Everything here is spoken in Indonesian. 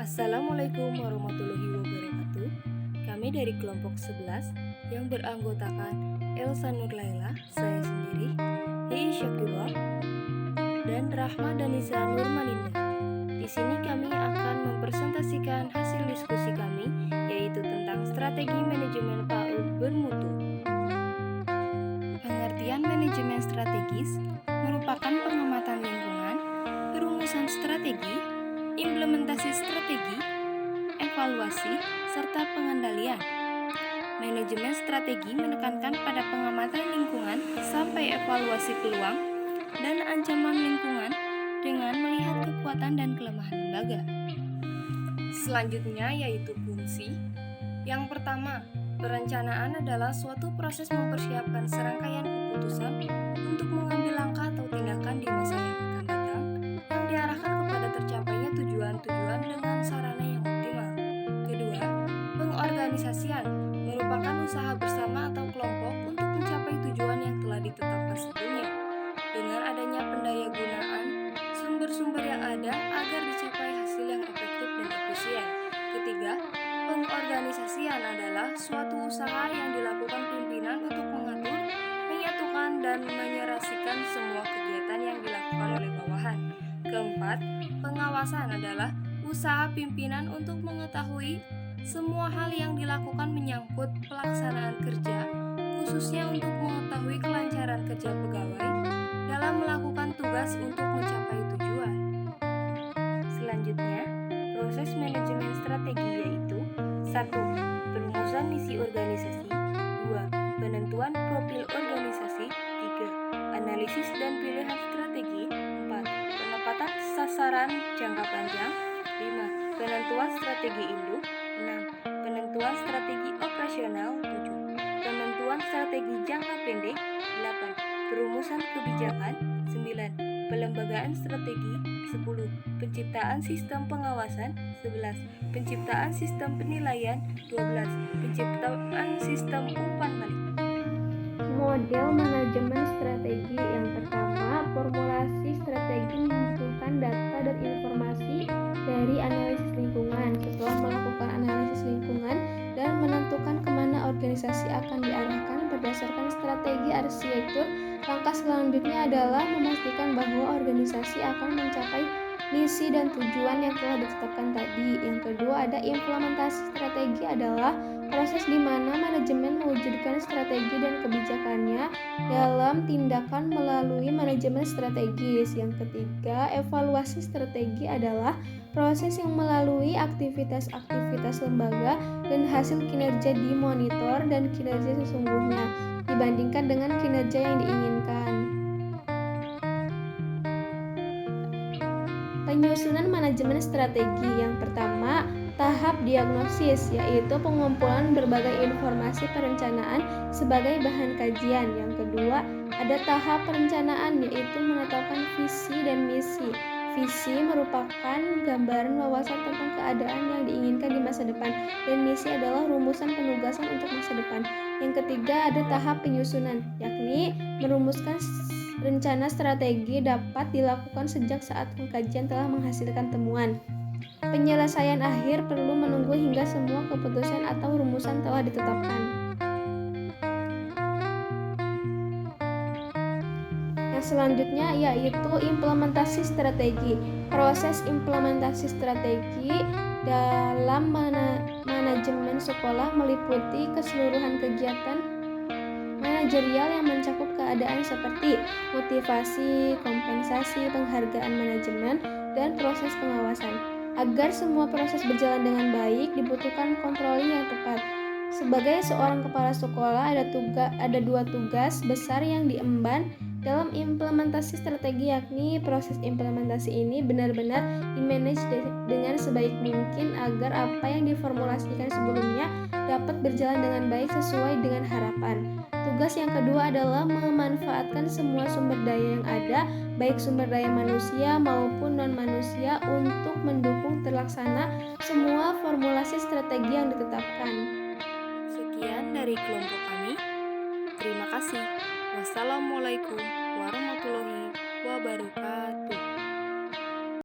Assalamualaikum warahmatullahi wabarakatuh. Kami dari kelompok 11 yang beranggotakan Elsa Nurlaila, saya sendiri, Hei Syakirah, dan Rahma Danisa Nurmalinda. Di sini kami akan mempresentasikan hasil diskusi kami, yaitu tentang strategi manajemen PAUD bermutu. Pengertian manajemen strategis merupakan pengamatan lingkungan, perumusan strategi, implementasi strategi, evaluasi, serta pengendalian. Manajemen strategi menekankan pada pengamatan lingkungan sampai evaluasi peluang dan ancaman lingkungan dengan melihat kekuatan dan kelemahan lembaga. Selanjutnya yaitu fungsi. Yang pertama, perencanaan adalah suatu proses mempersiapkan serangkaian keputusan untuk mengambil langkah atau tindakan di masa yang akan datang yang diarahkan kepada tercapainya tujuan-tujuan dengan sarana yang optimal. Kedua, pengorganisasian merupakan usaha bersama atau kelompok untuk mencapai tujuan yang telah ditetapkan sebelumnya dengan adanya pendayagunaan sumber-sumber yang ada agar dicapai hasil yang efektif dan efisien. Ketiga, pengorganisasian adalah suatu usaha yang dilakukan pimpinan untuk mengatur, menyatukan, dan menyerasikan semua kegiatan yang dilakukan oleh bawahan. Keempat, pengawasan adalah usaha pimpinan untuk mengetahui semua hal yang dilakukan menyangkut pelaksanaan kerja, khususnya untuk mengetahui kelancaran kerja pegawai dalam melakukan tugas untuk mencapai tujuan. Selanjutnya, proses manajemen strategi yaitu 1. Perumusan misi organisasi. 2. Penentuan profil organisasi. 3. Analisis dan pilihan strategi. 4. Penempatan sasaran jangka panjang. 5. Penentuan strategi induk. 6. Penentuan strategi operasional. 7. Penentuan strategi jangka pendek. 8. Perumusan kebijakan. 9. Pelembagaan strategi. 10. Penciptaan sistem pengawasan. 11. Penciptaan sistem penilaian. 12. Penciptaan sistem umpan balik. Model manajemen strategi. Yang pertama, formulasi strategi membutuhkan data dan informasi dari analisis lingkungan. Setelah melakukan analisis lingkungan dan menentukan kemana organisasi akan diarahkan berdasarkan strategi arsitektur, langkah selanjutnya adalah memastikan bahwa organisasi akan mencapai misi dan tujuan yang telah ditetapkan tadi. Yang kedua, ada implementasi strategi adalah proses di mana manajemen mewujudkan strategi dan kebijakannya dalam tindakan melalui manajemen strategis. Yang ketiga, evaluasi strategi adalah proses yang melalui aktivitas-aktivitas lembaga dan hasil kinerja dimonitor dan kinerja sesungguhnya dibandingkan dengan kinerja yang diinginkan. Penyusunan manajemen strategi. Yang pertama, tahap diagnosis, yaitu pengumpulan berbagai informasi perencanaan sebagai bahan kajian. Yang kedua, ada tahap perencanaan, yaitu menetapkan visi dan misi. Visi merupakan gambaran wawasan tentang keadaan yang diinginkan di masa depan, dan misi adalah rumusan penugasan untuk masa depan. Yang ketiga, ada tahap penyusunan, yakni merumuskan rencana strategi dapat dilakukan sejak saat pengkajian telah menghasilkan temuan. Penyelesaian akhir perlu menunggu hingga semua keputusan atau rumusan telah ditetapkan. Yang selanjutnya yaitu implementasi strategi. Proses implementasi strategi dalam manajemen sekolah meliputi keseluruhan kegiatan manajerial yang mencakup keadaan seperti motivasi, kompensasi, penghargaan manajemen, dan proses pengawasan. Agar semua proses berjalan dengan baik, dibutuhkan controlling yang tepat. Sebagai seorang kepala sekolah, ada dua tugas besar yang diemban dalam implementasi strategi, yakni proses implementasi ini benar-benar dimanage dengan sebaik mungkin agar apa yang diformulasikan sebelumnya dapat berjalan dengan baik sesuai dengan harapan. Tugas yang kedua adalah memanfaatkan semua sumber daya yang ada, baik sumber daya manusia maupun non-manusia, untuk mendukung terlaksana semua formulasi strategi yang ditetapkan. Sekian dari kelompok kami. Terima kasih. Wassalamualaikum warahmatullahi wabarakatuh.